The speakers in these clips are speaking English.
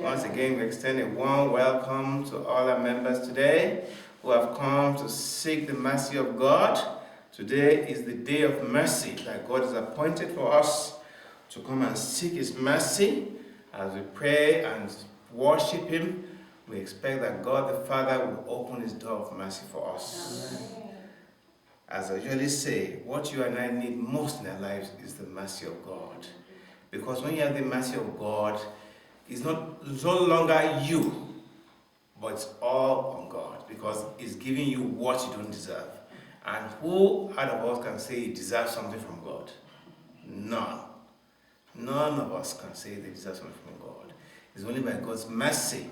Once again, we extend a warm welcome to all our members today who have come to seek the mercy of God. Today is the day of mercy that God has appointed for us to come and seek His mercy. As we pray and worship Him, we expect that God the Father will open His door of mercy for us. Amen. As I usually say, what you and I need most in our lives is the mercy of God. Because when you have the mercy of God, it's no longer you, but it's all on God, because He's giving you what you don't deserve. And who out of us can say he deserves something from God? None. None of us can say they deserve something from God. It's only by God's mercy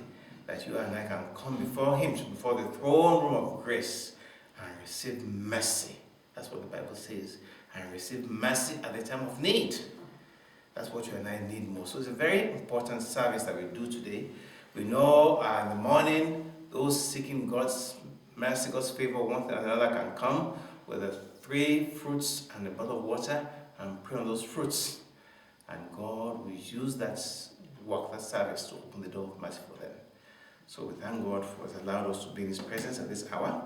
that you and I can come before Him, before the throne room of grace, and receive mercy. That's what the Bible says. And receive mercy at the time of need. That's what you and I need most. So it's a very important service that we do today. We know in the morning, those seeking God's mercy, God's favor, one and another can come with the 3 fruits and a bottle of water and pray on those fruits. And God will use that work, that service, to open the door of mercy for them. So we thank God for allowing us to be in His presence at this hour.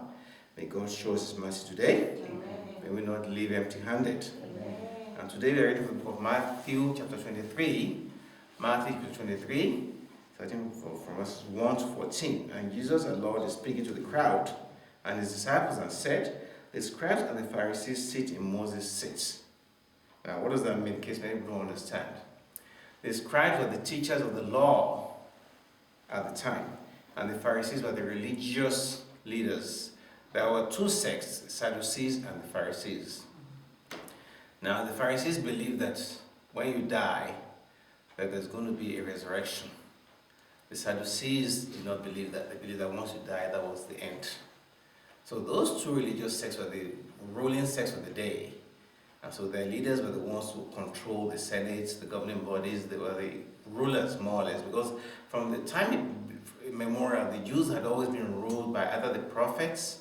May God show us His mercy today. Amen. May we not leave empty-handed. And today we are reading from the book of Matthew chapter 23. Matthew chapter 23, starting from verses 1 to 14. And Jesus, our Lord, is speaking to the crowd and His disciples and said, "The scribes and the Pharisees sit in Moses' seat." Now, what does that mean? In case many people don't understand. The scribes were the teachers of the law at the time, and the Pharisees were the religious leaders. There were 2 sects, the Sadducees and the Pharisees. Now, the Pharisees believed that when you die, that there's going to be a resurrection. The Sadducees did not believe that. They believed that once you die, that was the end. So those 2 religious sects were the ruling sects of the day. And so their leaders were the ones who controlled the Senate, the governing bodies. They were the rulers, more or less, because from the time immemorial, the Jews had always been ruled by either the prophets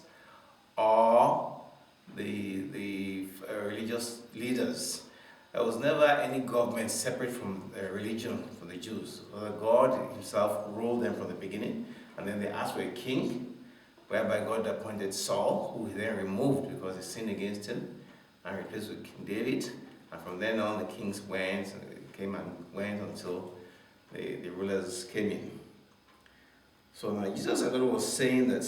or the religious leaders. There was never any government separate from religion for the Jews. God Himself ruled them from the beginning, and then they asked for a king, whereby God appointed Saul, who He then removed because He sinned against Him, and replaced with King David. And from then on, the kings came and went until the rulers came in. So now Jesus was saying that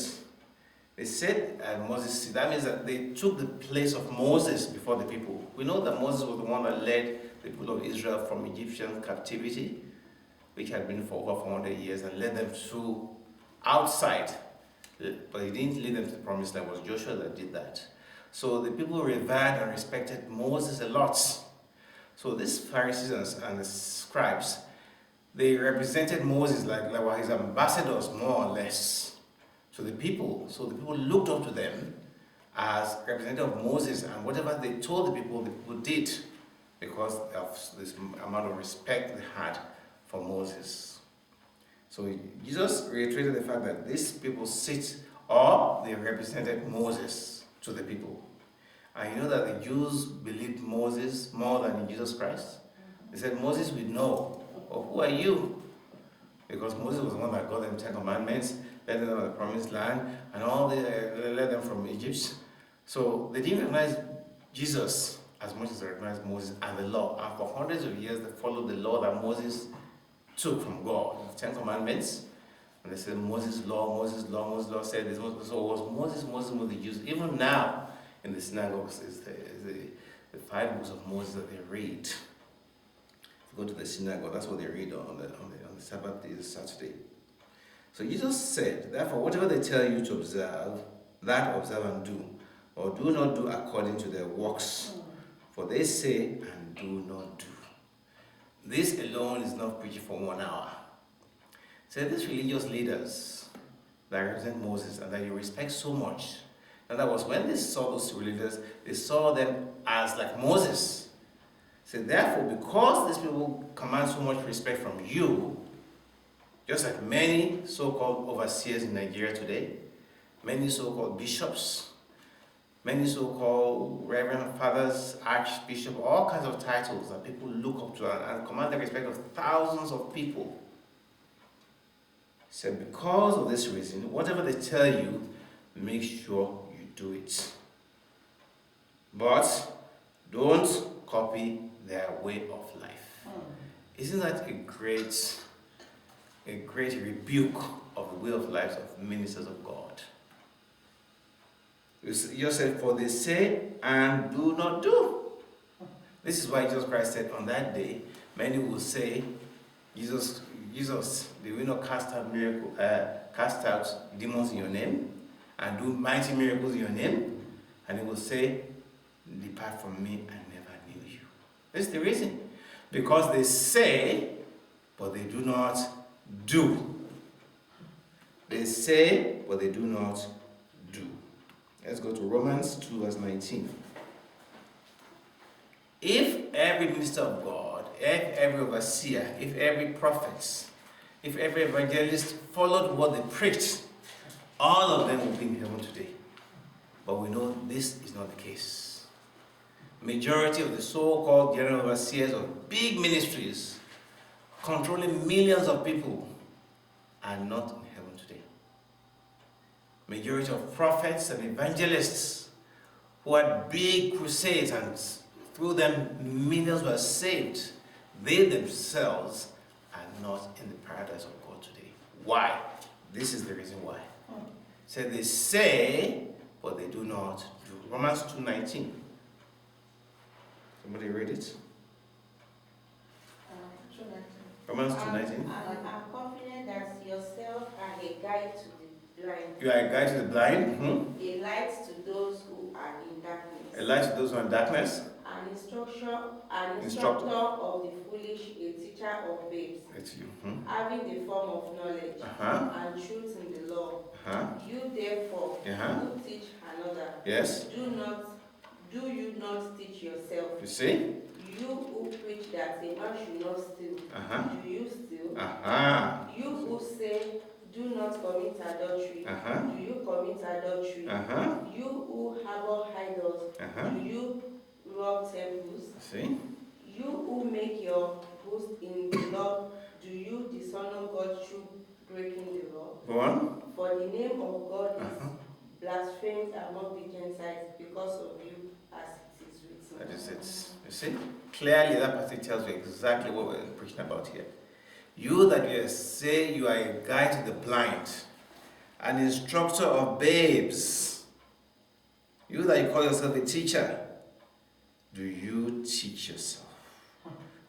they said Moses, that means that they took the place of Moses before the people. We know that Moses was the one that led the people of Israel from Egyptian captivity, which had been for over 400 years, and led them through outside. But He didn't lead them to the promised land. It was Joshua that did that. So the people revered and respected Moses a lot. So these Pharisees and the scribes, they represented Moses like his ambassadors, more or less. So the people looked up to them as representative of Moses, and whatever they told the people did, because of this amount of respect they had for Moses. So Jesus reiterated the fact that these people they represented Moses to the people. And you know that the Jews believed Moses more than in Jesus Christ. They said, "Moses we know, but who are you?" Because Moses was the one that got them 10 commandments, led them to the promised land, and led them from Egypt. So they didn't recognize Jesus as much as they recognized Moses and the law. And for hundreds of years, they followed the law that Moses took from God, the 10 commandments. And they said, Moses' law said this. So it was Moses with the Jews. Even now, in the synagogues, is the 5 books of Moses that they read. If you go to the synagogue, that's what they read on the Sabbath day, the Saturday. So Jesus said, therefore, whatever they tell you to observe, that observe and do, or do not do according to their works, for they say and do not do. This alone is not preaching for 1 hour. So these religious leaders that represent Moses and that you respect so much, and that was when they saw those leaders, they saw them as like Moses. So therefore, because these people command so much respect from you, just like many so-called overseers in Nigeria today, many so-called bishops, many so-called reverend fathers, archbishop, all kinds of titles that people look up to and command the respect of thousands of people. So because of this reason, whatever they tell you, make sure you do it. But don't copy their way of life. Isn't that a great rebuke of the way of life of ministers of God? You said, for they say and do not do. This is why Jesus Christ said on that day, many will say, Jesus, they will not cast out demons in your name and do mighty miracles in your name. And he will say, depart from me, I never knew you. This is the reason. Because they say, but they do not do. They say, but they do not do. Let's go to Romans 2 verse 19. If every minister of God, if every overseer, if every prophet, if every evangelist followed what they preached, all of them will be in heaven today. But we know this is not the case. Majority of the so-called general overseers of big ministries controlling millions of people are not in heaven today. Majority of prophets and evangelists who had big crusades and through them millions were saved, they themselves are not in the paradise of God today. Why? This is the reason why. So they say, but they do not do. Romans 2:19. Somebody read it? Romans 2:19. I'm confident that yourself are a guide to the blind. You are a guide to the blind. A light to those who are in darkness. A light to those who are in darkness. An instructor of the foolish, a teacher of babes. It's you. Having the form of knowledge and truth in the law. You therefore who teach another. Yes. Do you not teach yourself? You see? You who preach that a man should not steal. Do you steal? You who say, do not commit adultery. Do you commit adultery? You who harbor idols. Do you rob temples? See? You who make your boast in the law. Do you dishonor God through breaking the law? Go on. For the name of God is blasphemed among the Gentiles because of you, as it is written. That is it. You see? Clearly that passage tells you exactly what we're preaching about here. You that you say you are a guide to the blind, an instructor of babes, you that you call yourself a teacher, do you teach yourself?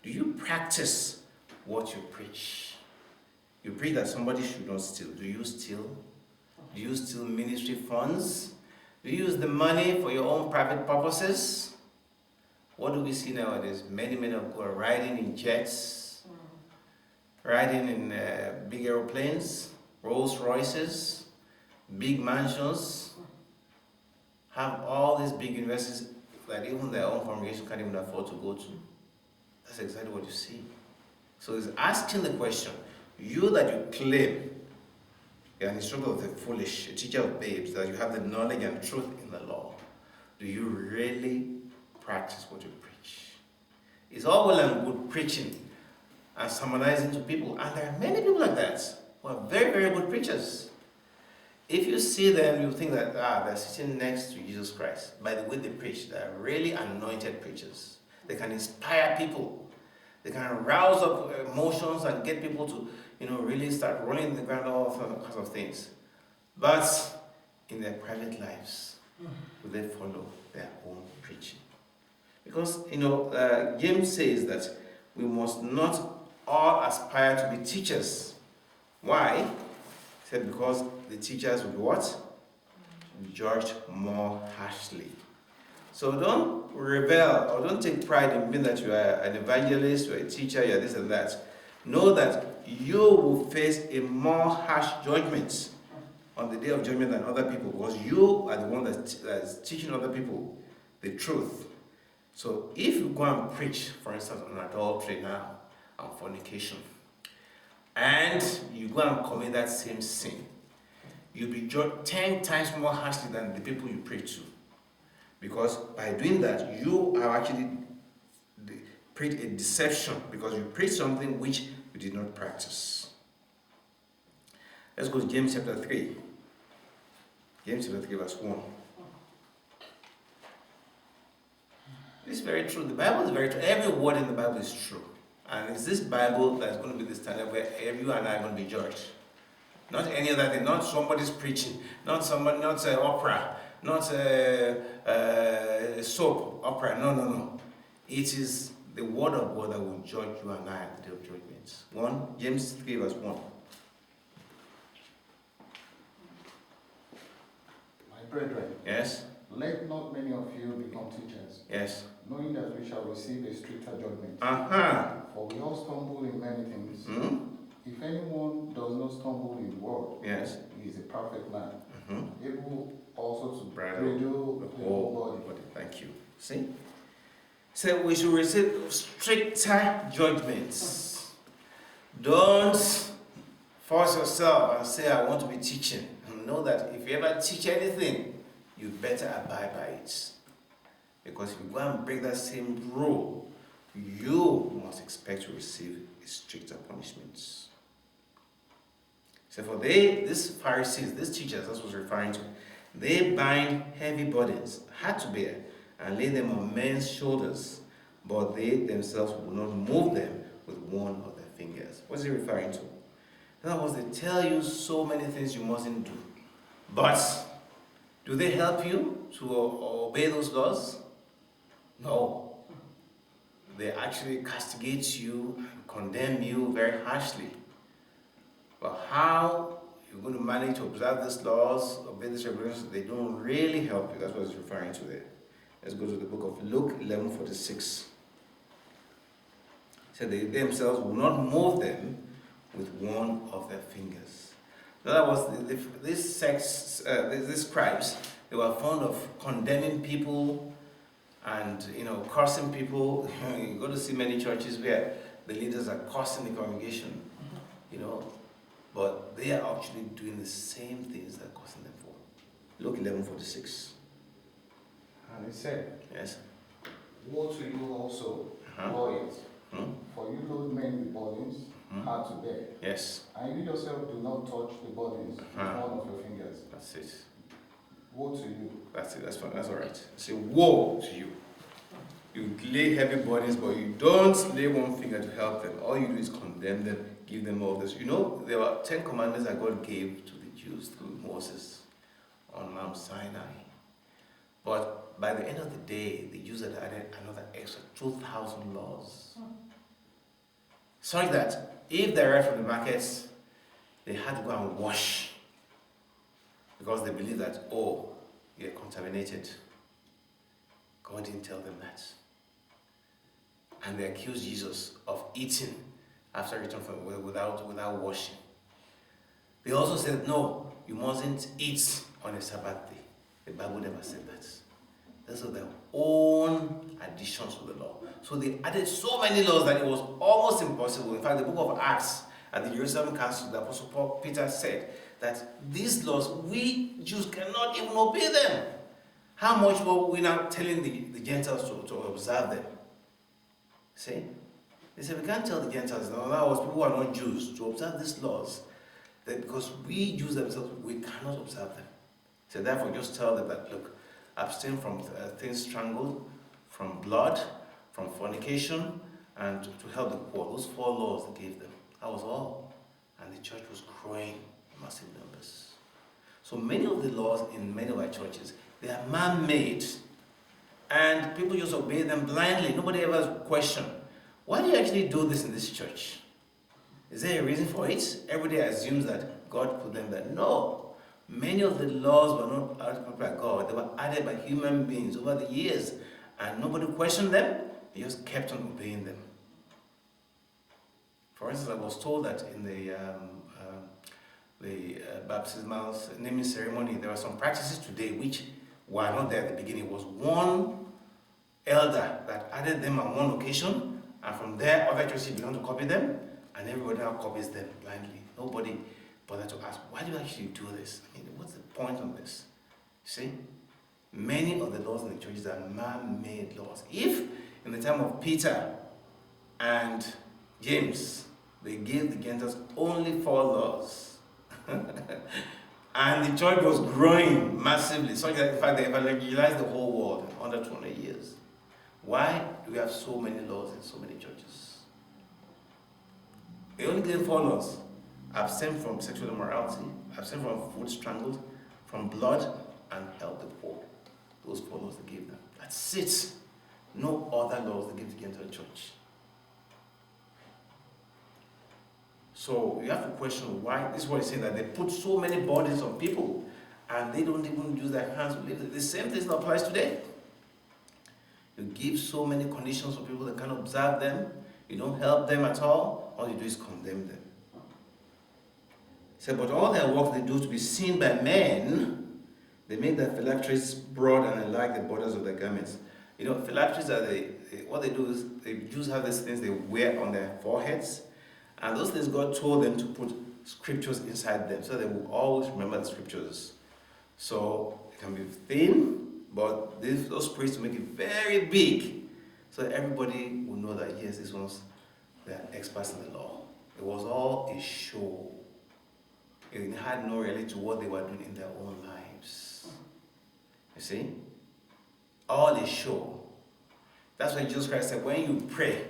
Do you practice what you preach? You preach that somebody should not steal. Do you steal? Do you steal ministry funds? Do you use the money for your own private purposes? What do we see nowadays? Many men are riding in jets, riding in big aeroplanes, Rolls Royces, big mansions, have all these big universities that even their own congregation can't even afford to go to. That's exactly what you see. So he's asking the question, you that you claim you're an instructor of the foolish, a teacher of babes, that you have the knowledge and truth in the law, do you really practice what you preach? It's all well and good preaching and sermonizing to people, and there are many people like that who are very, very good preachers. If you see them, you think that they're sitting next to Jesus Christ. By the way they preach, they're really anointed preachers. They can inspire people. They can rouse up emotions and get people to, really start rolling in the ground, all kinds of things. But in their private lives, do they follow their own preaching? Because, James says that we must not all aspire to be teachers. Why? He said because the teachers will be what? Be judged more harshly. So don't rebel or don't take pride in being that you are an evangelist, you are a teacher, you are this and that. Know that you will face a more harsh judgment on the day of judgment than other people, because you are the one that's teaching other people the truth. So if you go and preach, for instance, on adultery now, and fornication, and you go and commit that same sin, you'll be judged 10 times more harshly than the people you preach to. Because by doing that, you are actually preach a deception, because you preach something which you did not practice. Let's go to James chapter 3. James chapter 3 verse 1. It's very true. The Bible is very true. Every word in the Bible is true. And it's this Bible that's going to be the standard where you and I are going to be judged. Not any other thing. Not somebody's preaching. Not opera. Not soap opera. No. It is the word of God that will judge you and I at the day of judgment. James 3 verse 1. My brethren. Yes. Let not many of you become teachers. Yes. Knowing that we shall receive a stricter judgment. For we all stumble in many things. If anyone does not stumble in word, yes, he is a perfect man, able also to bridle the whole body. Thank you. See? So we should receive stricter judgments. Don't force yourself and say, I want to be teaching. Know that if you ever teach anything, you better abide by it. Because if you go and break that same rule, you must expect to receive stricter punishments. So for these Pharisees, these teachers, that's what was referring to, they bind heavy burdens, hard to bear, and lay them on men's shoulders, but they themselves will not move them with one of their fingers. What's he referring to? In other words, they tell you so many things you mustn't do. But do they help you to obey those laws? No. They actually castigate you and condemn you very harshly. But how you're going to manage to observe these laws, obey these regulations, they don't really help you. That's what it's referring to there. Let's go to the book of Luke 11:46. So they themselves will not move them with one of their fingers. In other words, these scribes, they were fond of condemning people and cursing people. You go to see many churches where the leaders are cursing the congregation, but they are actually doing the same things they're cursing them for. Luke 11:46. And he said, yes, woe to you also, lawyers, for you load men with burdens hard to bear. Yes. And you yourself do not touch the burdens with one of your fingers. That's it. Woe to you. That's it. That's fine. That's all right. Say woe to you. You lay heavy burdens, but you don't lay one finger to help them. All you do is condemn them, give them all this. There were 10 commandments that God gave to the Jews through Moses on Mount Sinai. But by the end of the day, the Jews had added another extra 2,000 laws. Such that if they arrived from the markets, they had to go and wash. Because they believed that, you're contaminated. God didn't tell them that. And they accused Jesus of eating after return without washing. They also said, no, you mustn't eat on a Sabbath day. The Bible never said that. Those are their own additions to the law. So they added so many laws that it was almost impossible. In fact, the book of Acts at the Jerusalem Council, the Apostle Peter said that these laws, we Jews cannot even obey them. How much more we now telling the Gentiles to observe them? See? They said, we can't tell the Gentiles, in other words, people who are not Jews, to observe these laws, that because we Jews themselves, we cannot observe them. So therefore, just tell them that, look, abstain from things strangled, from blood, from fornication, and to help the poor. Those 4 laws they gave them. That was all. And the church was growing in massive numbers. So many of the laws in many of our churches, they are man-made. And people just obey them blindly. Nobody ever questioned, why do you actually do this in this church? Is there a reason for it? Everybody assumes that God put them there. No. Many of the laws were not added by God. They were added by human beings over the years. And nobody questioned them. They just kept on obeying them. For instance, I was told that in the baptismal naming ceremony, there are some practices today which were not there at the beginning. It was one elder that added them on one occasion, and from there, other churches began to copy them, and everybody now copies them blindly. Nobody bothered to ask, why do you actually do this? I mean, what's the point of this? See? Many of the laws in the churches are man-made laws. If in the time of Peter and James, they gave the Gentiles only 4 laws, and the church was growing massively, such that in fact they evangelized the whole world in under 200 years. Why do we have so many laws in so many churches? They only gave 4 laws. Abstain from sexual immorality, abstain from food strangled, from blood, and help the poor. Those 4 laws they gave them. That's it. No other laws they give to the Gentile church. So you have to question why. This is what he's saying, that they put so many burdens on people and they don't even use their hands to live it. The same thing applies today. You give so many conditions for people that can't observe them. You don't help them at all you do is condemn them. He said, but all their work they do to be seen by men, they make their phylacteries broad and alike the borders of their garments. You know, phylacteries are what they do is, the Jews have these things they wear on their foreheads, and those things God told them to put scriptures inside them, so they will always remember the scriptures. So it can be thin, but those priests make it very big, so everybody will know that yes, these ones, they are experts in the law. It was all a show. It had no reality to what they were doing in their own lives. You see? All a show. That's why Jesus Christ said, when you pray,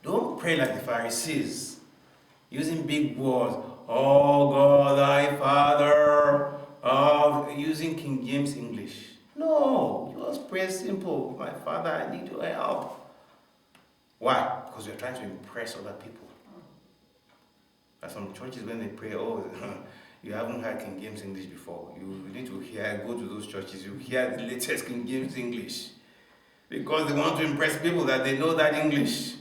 don't pray like the Pharisees, using big words. Oh God, thy Father, using King James English. No, just pray simple. My Father, I need your help. Why? Because you're trying to impress other people. There's some churches when they pray, you haven't heard King James English before. You need to go to those churches, you hear the latest King James English. Because they want to impress people that they know that English.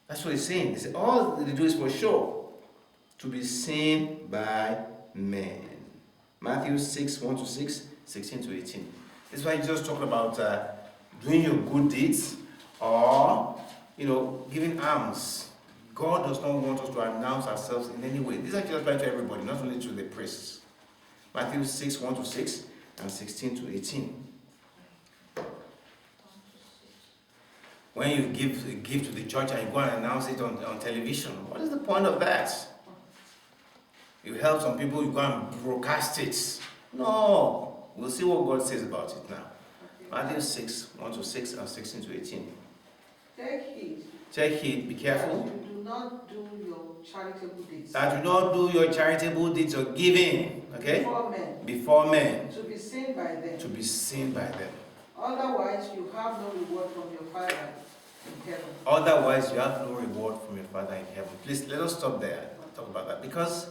That's what he's saying. He said, all they do is for show, to be seen by men. Matthew 6, 1-6, 16-18. This is why Jesus talked about doing your good deeds or, giving alms. God does not want us to announce ourselves in any way. This actually applies to everybody, not only to the priests. Matthew 6, 1-6 and 16-18. When you give to the church and you go and announce it on television, what is the point of that? You help some people, you go and broadcast it. No. We'll see what God says about it now. Matthew 6, 1-6 and 16-18. Take heed, be careful. That you do not do your charitable deeds. That you not do your charitable deeds or giving, okay? Before men. To be seen by them. To be seen by them. Otherwise, you have no reward from your Father in heaven. Otherwise, you have no reward from your Father in heaven. Please, let us stop there and talk about that. Because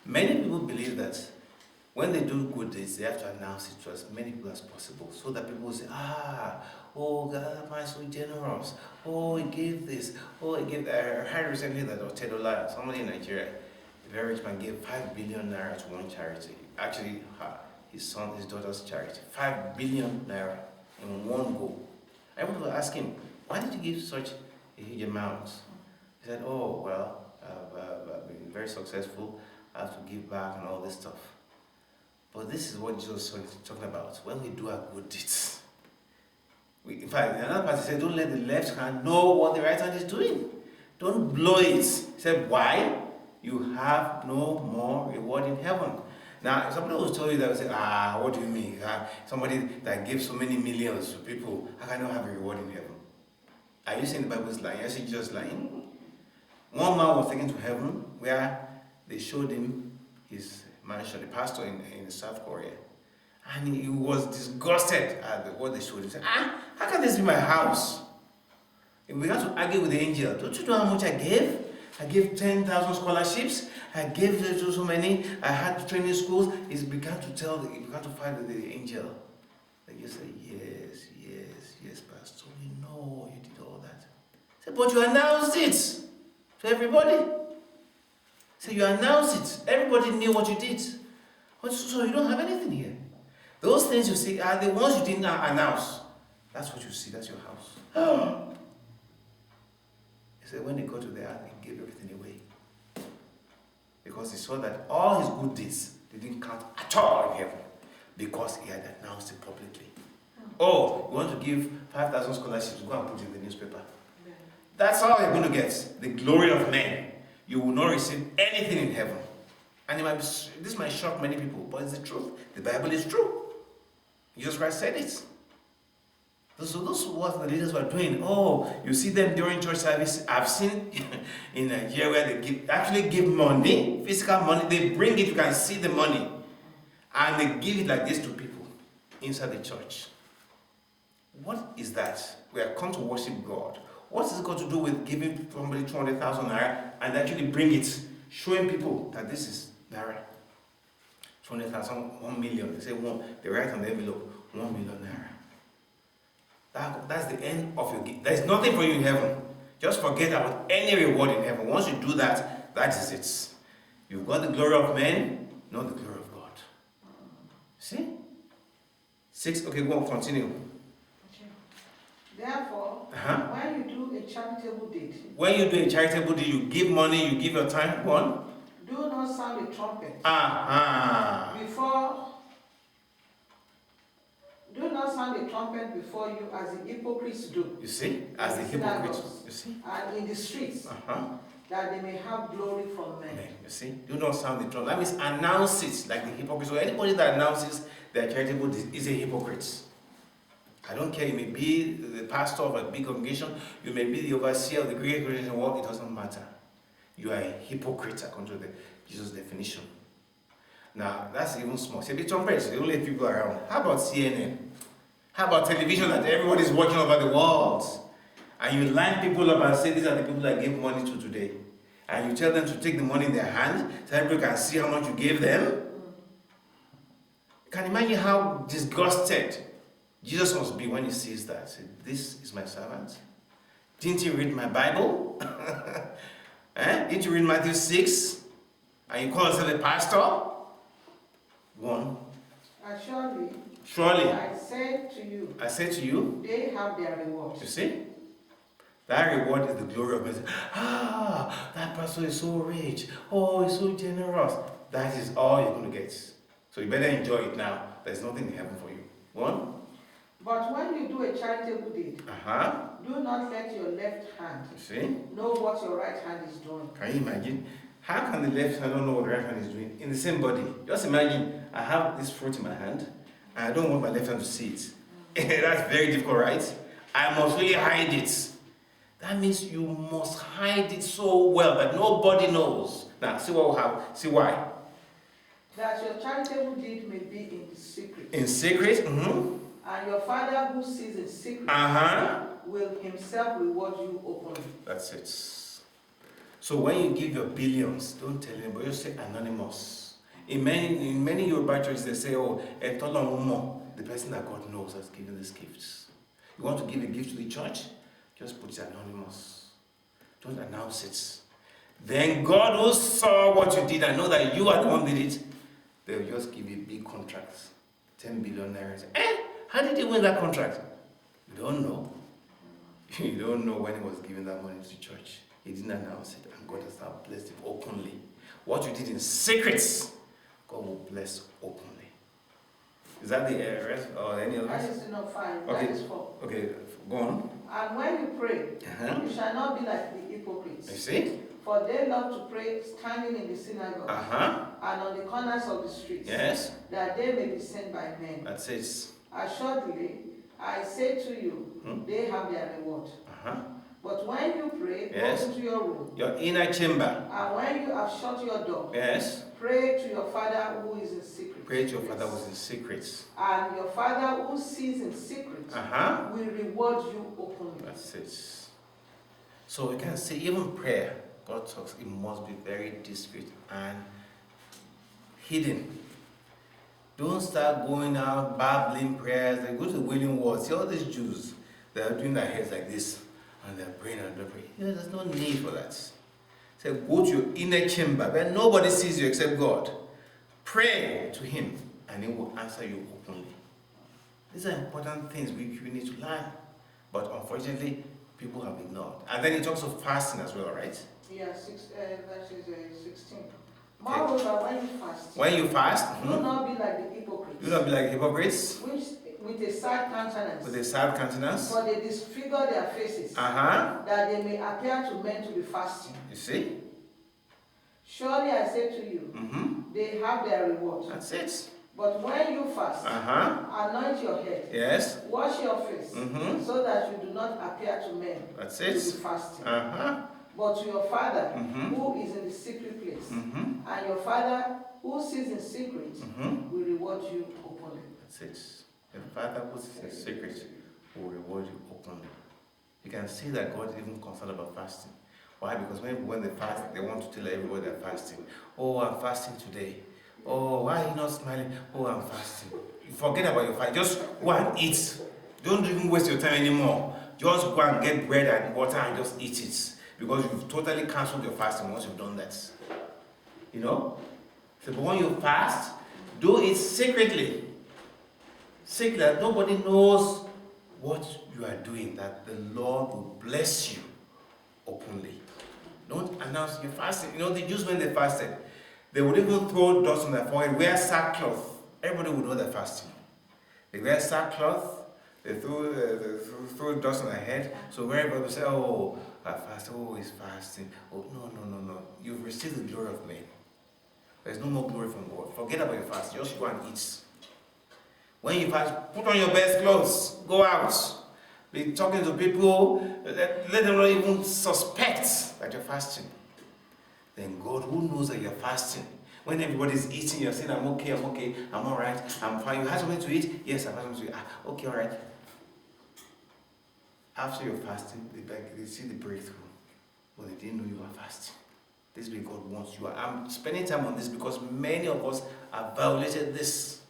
many people believe that when they do good deeds, they have to announce it to as many people as possible, so that people will say, God, that man is so generous. Oh, he gave this. Oh, he gave that. I heard recently that Otedola, somebody in Nigeria, a very rich man, gave 5 billion naira to one charity. Actually, his daughter's charity. 5 billion naira in one go. I want to ask him, why did you give such a huge amount? He said, I've been very successful. I have to give back and all this stuff. But this is what Jesus is talking about. When we do our good deeds, in fact, another passage said, don't let the left hand know what the right hand is doing. Don't blow it. He said, why? You have no more reward in heaven. Now, somebody will tell you that, will say, what do you mean? Somebody that gives so many millions to people, how can I not have a reward in heaven? Are you saying the Bible is lying? Are you just lying? One man was taken to heaven where they showed him his mansion, the pastor in South Korea. And he was disgusted at what they showed him. He said, how can this be my house? And we had to argue with the angel. Don't you know how much I gave? I gave 10,000 scholarships. I gave to so many. I had training schools. He began to fight with the angel. The angel said, yes, Pastor. We know you did all that. He said, but you announced it to everybody. So you announced it. Everybody knew what you did. So you don't have anything here. Those things you see are the ones you didn't announce. That's what you see. That's your house. He said when they got to the earth, he gave everything away. Because he saw that all his good deeds didn't count at all in heaven. Because he had announced it publicly. Oh, you want to give 5,000 scholarships, go and put it in the newspaper. That's all you're going to get. The glory of men. You will not receive anything in heaven. And this might shock many people, but it's the truth. The Bible is true. Jesus Christ said it. So those what the leaders were doing. Oh, you see them during church service. I've seen in Nigeria where they actually give money, physical money. They bring it, you can see the money. And they give it like this to people inside the church. What is that? We are come to worship God. What is it got to do with giving somebody 200,000 naira and actually bring it, showing people that this is naira? 200,000, 1 million. They say one. They write on the envelope, 1 million naira. That's the end of your gift. There's nothing for you in heaven. Just forget about any reward in heaven. Once you do that, that is it. You've got the glory of men, not the glory of God. See? 6. Okay, go on, continue. Therefore, when you do a charitable deed, you give money, you give your time. Go on. Do not sound a trumpet. Do not sound a trumpet before you as the hypocrites do. You see? As the hypocrites. You see? And in the streets, that they may have glory from men. You see? Do not sound the trumpet. That means announce it like the hypocrites. So anybody that announces their charitable is a hypocrite. I don't care. You may be the pastor of a big congregation. You may be the overseer of the great congregation. Well, it doesn't matter. You are a hypocrite according to Jesus' definition. Now, that's even small. See, the trumpets, the only people around. How about CNN? How about television that everybody's watching over the world? And you line people up and say, these are the people that gave money to today. And you tell them to take the money in their hand so everybody can see how much you gave them. You can imagine how disgusted Jesus must be when he sees that. Say, this is my servant. Didn't you read my Bible? Didn't you read Matthew 6? And you call yourself a pastor? Go on. Surely. I say to you, they have their reward. You see? That reward is the glory of men. That pastor is so rich. Oh, he's so generous. That is all you're going to get. So you better enjoy it now. There's nothing in heaven for you. Go on. But when you do a charitable deed, do not let your left hand know what your right hand is doing. Can you imagine? How can the left hand not know what the right hand is doing? In the same body. Just imagine, I have this fruit in my hand, and I don't want my left hand to see it. That's very difficult, right? I must really hide it. That means you must hide it so well that nobody knows. Now, see what we'll have. See why? That your charitable deed may be in secret. In secret? And your Father who sees in secret will himself reward you openly. That's it. So when you give your billions, don't tell anybody, just say anonymous. In many Yoruba churches, they say, oh, the person that God knows has given this gift. You want to give a gift to the church? Just put it anonymous. Don't announce it. Then God who saw what you did and know that you are the one who did it, they'll just give you big contracts. 10 billion naira. How did he win that contract? You don't know. You don't know when he was giving that money to the church. He didn't announce it, and God has now blessed him openly. What you did in secrets, God will bless openly. Is that the rest or any other? That is not fine. Okay. That is 4. Okay, go on. And when you pray, you shall not be like the hypocrites. You see? For they love to pray standing in the synagogue and on the corners of the streets, that they may be seen by men. That's it. Assuredly, I say to you, they have their reward. But when you pray, go into your room, your inner chamber, and when you have shut your door, yes, pray to your Father who is in secret. Pray to your Father who is in secret. And your Father who sees in secret will reward you openly. That's it. So we can see even prayer, God talks, it must be very discreet and hidden. Don't start going out babbling prayers. They go to the Wailing Wall. See all these Jews, they are doing their heads like this and they're praying and they're praying. There's no need for that. Say, go to your inner chamber where nobody sees you except God. Pray to Him and He will answer you openly. These are important things we need to learn. But unfortunately, people have ignored. And then it talks of fasting as well, right? Yeah, verses 16. Moreover, when you fast, do not be like the hypocrites. Do not be like hypocrites. Which, with a sad countenance. With a sad countenance. For they disfigure their faces. That they may appear to men to be fasting. You see? Surely I say to you, they have their reward. That's it. But when you fast, anoint your head. Yes. Wash your face, so that you do not appear to men. That's to it. be fasting. But to your Father who is in the secret place, and your Father who sees in secret will reward you openly. That's it. Your Father who sees in secret will reward you openly. You can see that God is even concerned about fasting. Why? Because when they fast, they want to tell everybody they're fasting. Oh, I'm fasting today. Oh, why are you not smiling? Oh, I'm fasting. Forget about your fast. Just go and eat. Don't even waste your time anymore. Just go and get bread and water and just eat it. Because you've totally cancelled your fasting once you've done that. You know? So, but when you fast, do it secretly. Secretly, that nobody knows what you are doing, that the Lord will bless you openly. Don't announce your fasting. You know, the Jews, when they fasted, they would even throw dust on their forehead, wear sackcloth. Everybody would know they're fasting. They wear sackcloth, they throw dust on their head. So wherever people say, oh, I fast, oh, he's fasting. Oh, no. You've received the glory of men. There's no more glory from God. Forget about your fast. Just go and eat. When you fast, put on your best clothes. Go out. Be talking to people. Let them not even suspect that you're fasting. Then God, who knows that you're fasting? When everybody's eating, you're saying, I'm okay, I'm all right, I'm fine. You have something to eat? Yes, I have something to eat. Okay, all right. After you're fasting, they see the breakthrough. But they didn't know you were fasting. This is what God wants you. I'm spending time on this because many of us have violated this.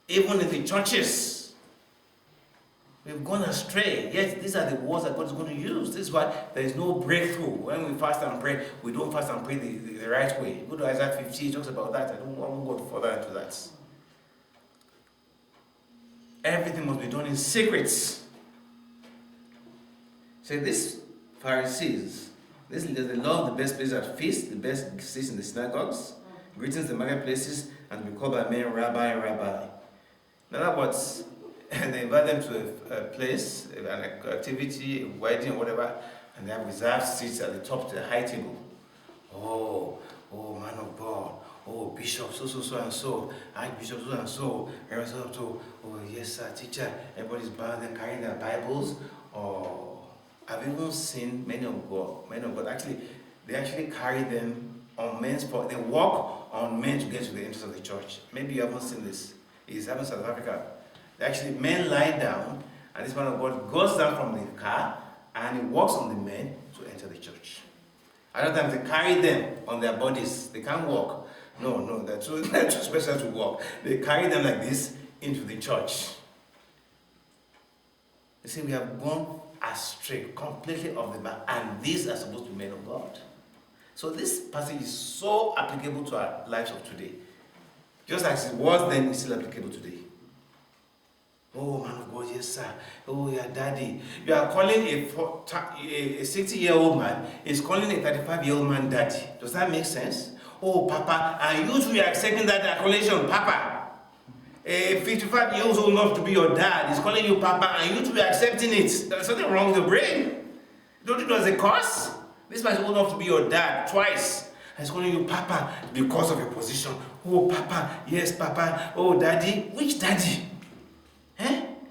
Even in the churches. We've gone astray. Yes, these are the words that God is going to use. This is why there is no breakthrough. When we fast and pray, we don't fast and pray the right way. Go to Isaiah 50, it talks about that. I won't go further into that. Everything must be done in secrets. So these Pharisees, they love the best places at feasts, the best seats in the synagogues, greetings in the marketplaces, and be called by men, Rabbi, Rabbi. In other words, and they invite them to a place, an activity, a wedding or whatever, and they have reserved seats at the top to the high table. Oh, man of God. Oh, Bishop, so and so. Archbishop, so and so. Oh, yes, sir, teacher. Everybody's bowing, they're carrying their Bibles. Oh, I've even seen men of God. Actually, they actually carry them on men's part. They walk on men to get to the entrance of the church. Maybe you haven't seen this. It's happened in South Africa. Actually, men lie down, and this man of God goes down from the car, and he walks on the men to enter the church. Other times they carry them on their bodies. They can't walk. No, they're too special to walk. They carry them like this into the church. You see, we have gone astray, completely off the mark, and these are supposed to be men of God. So this passage is so applicable to our lives of today. Just as it was then, it's still applicable today. Oh, man of God, yes, sir. Oh, yeah, daddy. You are calling a 60-year-old man, is calling a 35-year-old man daddy. Does that make sense? Oh, Papa, and you two are accepting that accolation, Papa. A 55-year-old enough to be your dad is calling you Papa, and you two are accepting it. There's something wrong with your brain. Don't you know it's a curse? This man is old enough to be your dad twice. And he's calling you Papa because of your position. Oh, Papa, yes, Papa. Oh, Daddy. Which daddy?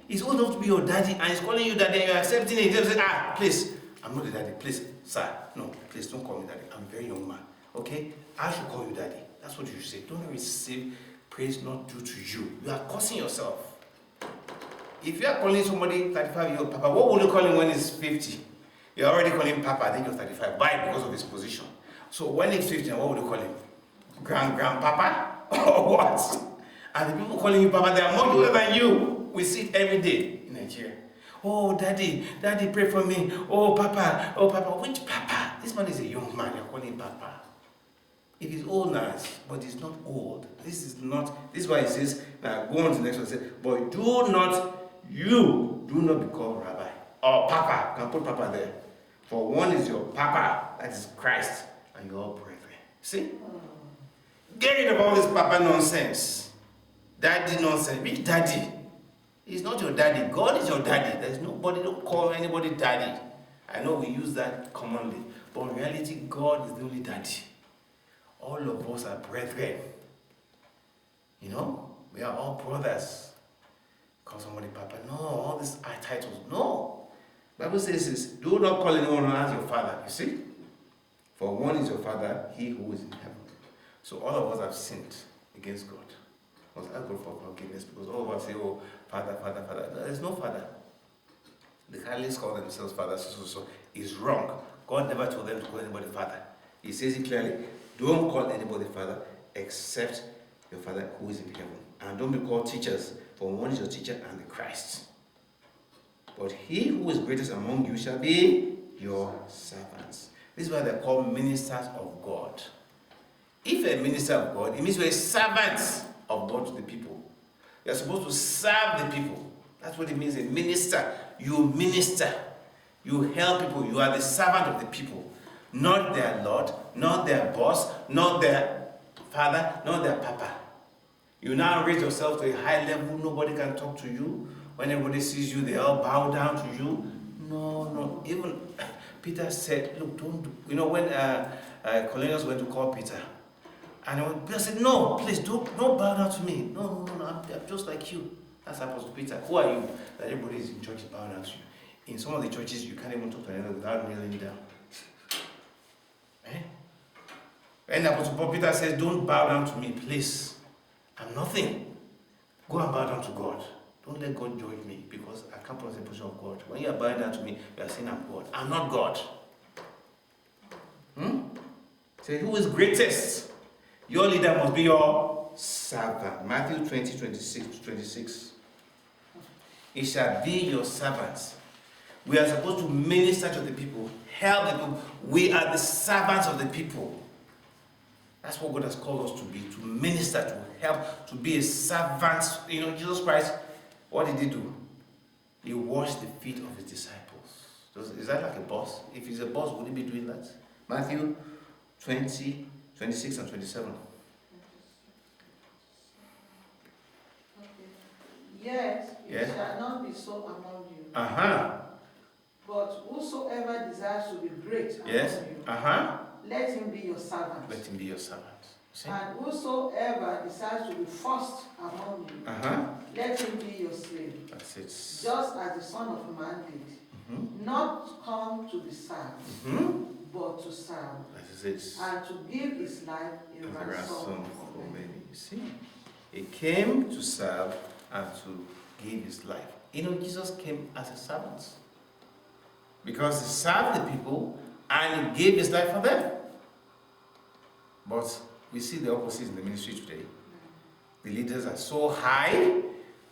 He's old enough to be your daddy, and he's calling you daddy, and you're accepting it. He's saying, please, I'm not the daddy. Please, sir, no, please don't call me daddy. I'm a very young man, okay? I should call you daddy. That's what you should say. Don't receive praise not due to you. You are cursing yourself. If you are calling somebody 35-year-old Papa, what would you call him when he's 50? You're already calling him Papa at the age of 35. Why? Because of his position. So when he's 50, what would you call him? Grandpapa? Or what? And the people calling you Papa, they are more older than you. We see it every day in Nigeria. Oh, Daddy, pray for me. Oh, Papa. Which Papa? This man is a young man. You're calling him Papa. If he's old now, but he's not old. This is why he says, now go on to the next one. Say, but do not be called Rabbi or Papa. You can put Papa there. For one is your Papa, that is Christ, and you're all brethren. See? Get rid of all this Papa nonsense. Daddy nonsense. Which daddy? He's not your daddy. God is your daddy. There's nobody, don't call anybody daddy. I know we use that commonly, but in reality, God is the only daddy. All of us are brethren. You know, we are all brothers. Call somebody Papa. No, all these are titles. No. The Bible says this, do not call anyone as your father. You see? For one is your father, he who is in heaven. So all of us have sinned against God. Must ask God for forgiveness because all of us say, oh, Father. There's no Father. The Catholics call themselves fathers, so it's wrong. God never told them to call anybody Father. He says it clearly, don't call anybody Father except your Father who is in heaven. And don't be called teachers, for one is your teacher and the Christ. But he who is greatest among you shall be your servants. This is why they're called ministers of God. If you're a minister of God, it means you're a servant of God to the people. You're supposed to serve the people. That's what it means, a minister. You minister. You help people. You are the servant of the people. Not their Lord, not their boss, not their father, not their papa. You now raise yourself to a high level. Nobody can talk to you. When everybody sees you, they all bow down to you. No. Even Peter said, look, don't do. You know, when Cornelius went to call Peter, and Peter said, no, please, don't bow down to me. No, I'm just like you. That's Apostle Peter. Who are you that everybody is in church bowing down to you? In some of the churches, you can't even talk to anyone without kneeling down. And Apostle Peter says, don't bow down to me, please. I'm nothing. Go and bow down to God. Don't let God judge me because I can't pronounce the position of God. When you are bowing down to me, you are saying I'm God. I'm not God. Say, who is greatest? Your leader must be your servant. Matthew 20:26. He shall be your servants. We are supposed to minister to the people, help the people. We are the servants of the people. That's what God has called us to be, to minister, to help, to be a servant. You know, Jesus Christ, what did he do? He washed the feet of his disciples. Is that like a boss? If he's a boss, would he be doing that? Matthew 20:26 and 27. Yet it shall not be so among you. But whosoever desires to be great among you, let him be your servant. Let him be your servant. See? And whosoever desires to be first among you, let him be your slave. That's it. Just as the Son of Man did, not come to be served, but to serve, that is it. and to give his life a ransom for many. You see, he came to serve and to give his life. You know, Jesus came as a servant because he served the people and he gave his life for them. But we see the opposite in the ministry today. The leaders are so high,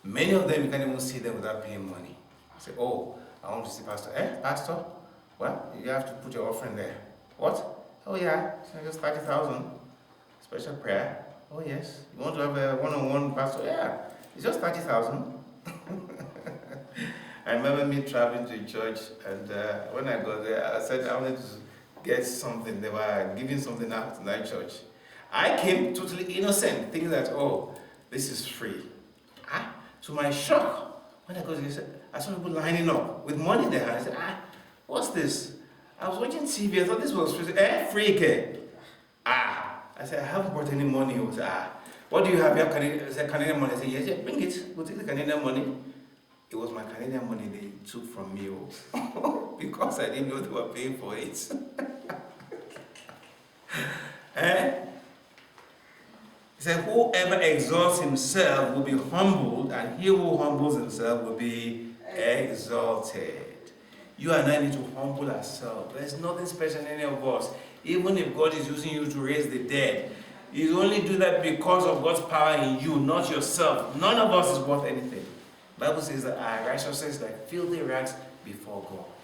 many of them you can't even see them without paying money. I say, oh, I want to see Pastor. Pastor? Well, you have to put your offering there. What? Oh yeah, so just 30,000. Special prayer. Oh yes. You want to have a one-on-one pastor? Yeah, it's just 30,000. I remember me traveling to church, and when I got there, I said I wanted to get something. They were giving something out in that church. I came totally innocent, thinking that, oh, this is free. To my shock, when I got there, I saw people lining up with money in their hands. I said, what's this? I was watching TV, I thought this was free. Free care. I said, I haven't brought any money. I said, what do you have? You have Canadian money? I said, yes, bring it. We'll take the Canadian money. It was my Canadian money they took from me because I didn't know they were paying for it. said, whoever exalts himself will be humbled, and he who humbles himself will be exalted. You and I need to humble ourselves. There's nothing special in any of us. Even if God is using you to raise the dead, He's only do that because of God's power in you, not yourself. None of us is worth anything. The Bible says that our righteousness is like filthy rags before God.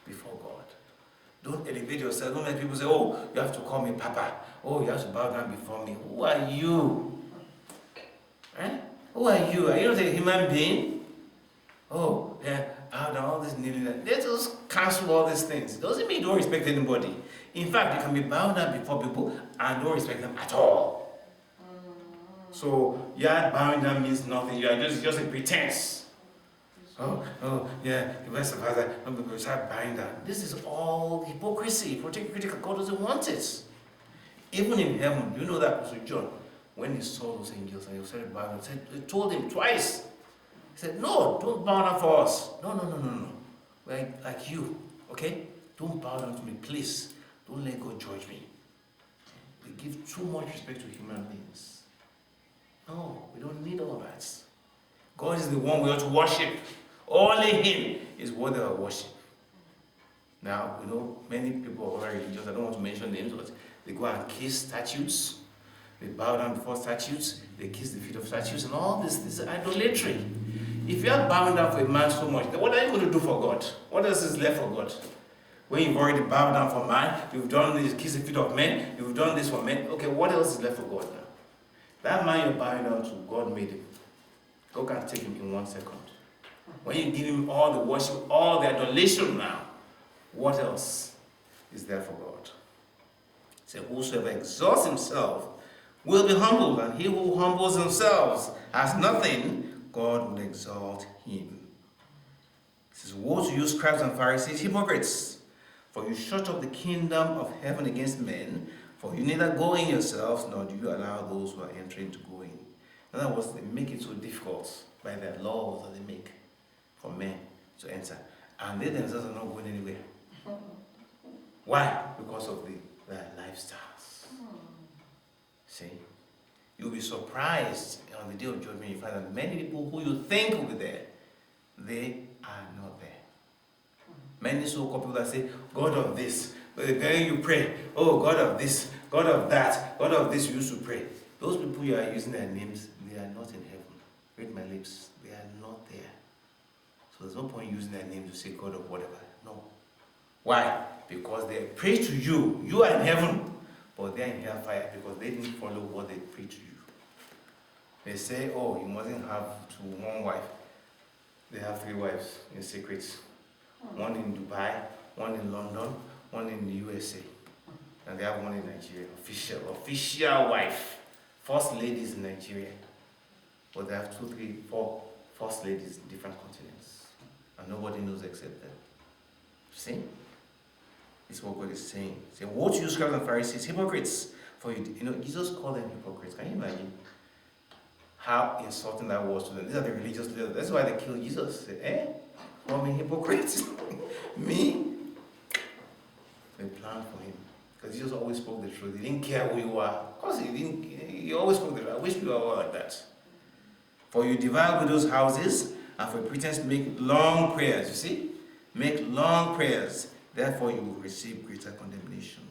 Before God. Don't elevate yourself. Don't let people say, oh, you have to call me Papa. Oh, you have to bow down before me. Who are you? Right? Who are you? Are you not a human being? Oh, yeah, bow down, all this kneeling. Let us cancel all these things. It doesn't mean you don't respect anybody. In fact, you can be bowed down before people and don't respect them at all. So, yeah, bowing down means nothing. You are just a pretense. Oh, yeah, the best of us, some people start bowing down. This is all hypocrisy. Critical. God doesn't want it. Even in heaven, you know that Apostle John, when he saw those angels and he started bowing down, he told him twice. He said, no, don't bow down for us. No. We're like you, okay? Don't bow down to me, please. Don't let God judge me. We give too much respect to human beings. No, we don't need all that. God is the one we ought to worship. Only Him is worthy of worship. Now, many people are very religious. I don't want to mention names, but they go and kiss statues. They bow down before statues. They kiss the feet of statues. And all this is idolatry. If you are bowing down for a man so much, then what are you going to do for God? What else is left for God? When you've already bowed down for man, you've done this, kiss the feet of men, you've done this for men. Okay, what else is left for God now? That man you're bowing down to, God made him. God can take him in 1 second. When you give him all the worship, all the adoration now, what else is there for God? Say, whosoever exalts himself will be humbled, and he who humbles himself has nothing, God will exalt him. It says, woe to you, scribes and Pharisees, hypocrites! For you shut up the kingdom of heaven against men, for you neither go in yourselves, nor do you allow those who are entering to go in. In other words, they make it so difficult by their laws that they make for men to enter. And they themselves are not going anywhere. Why? Because of their lifestyles. See? You'll be surprised on the day of judgment. You find that many people who you think will be there, they are not there. Many so-called people that say, God of this, then you pray, oh, God of this, God of that, God of this, you used to pray. Those people you are using their names, they are not in heaven. Read my lips, they are not there. So there's no point using their name to say God of whatever. No. Why? Because they pray to you. You are in heaven, but they are in hellfire because they didn't follow what they preach to you. They say, oh, you mustn't have one wife. They have 3 wives in secret. One in Dubai, one in London, one in the USA. And they have one in Nigeria. Official wife. First ladies in Nigeria. But they have 2, 3, 4 first ladies in different continents. And nobody knows except them. See? It's what God is saying. Say, woe to you, scribes and Pharisees, hypocrites! For Jesus called them hypocrites. Can you imagine how insulting that was to them? These are the religious leaders. That's why they killed Jesus. Say, call me hypocrites? Me? They planned for him. Because Jesus always spoke the truth. He didn't care who you were. Of course, he always spoke the truth. I wish we were all like that. For you devour widows' houses, and for pretense make long prayers. You see? Make long prayers. Therefore you will receive greater condemnation.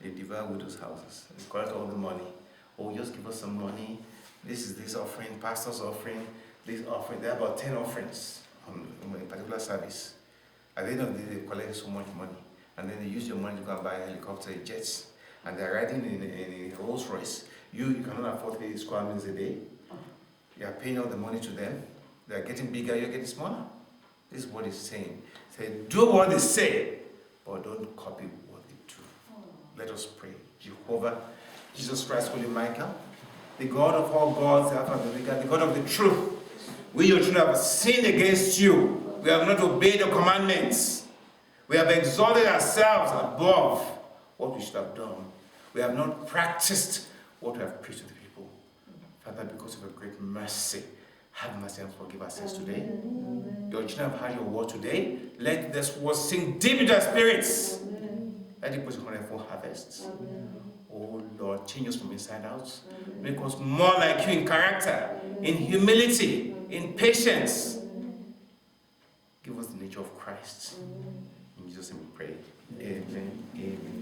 They devour widows' houses. They collect all the money. Oh, just give us some money. This is this offering, pastor's offering, this offering. There are about 10 offerings on a particular service. At the end of the day, they collect so much money. And then they use your money to go and buy helicopter jets. And they're riding in a Rolls Royce. You cannot afford 3 square meals a day. You are paying all the money to them. They are getting bigger, you're getting smaller. This is what he's saying. Say, do what they say, but don't copy what they do. Let us pray. Jehovah, Jesus Christ, Holy Michael, the God of all gods, the Alpha and the Omega, the God of the truth. We, your children, have sinned against you. We have not obeyed your commandments. We have exalted ourselves above what we should have done. We have not practiced what we have preached to the people. Father, because of your great mercy, have mercy and forgive our sins today. Your children have heard your word today. Let this word sink deep into our spirits. Let it put on a full harvest. Oh Oh Lord, change us from inside out. Make us more like you in character, in humility, in patience. Give us the nature of Christ. In Jesus' name we pray. Amen. Amen.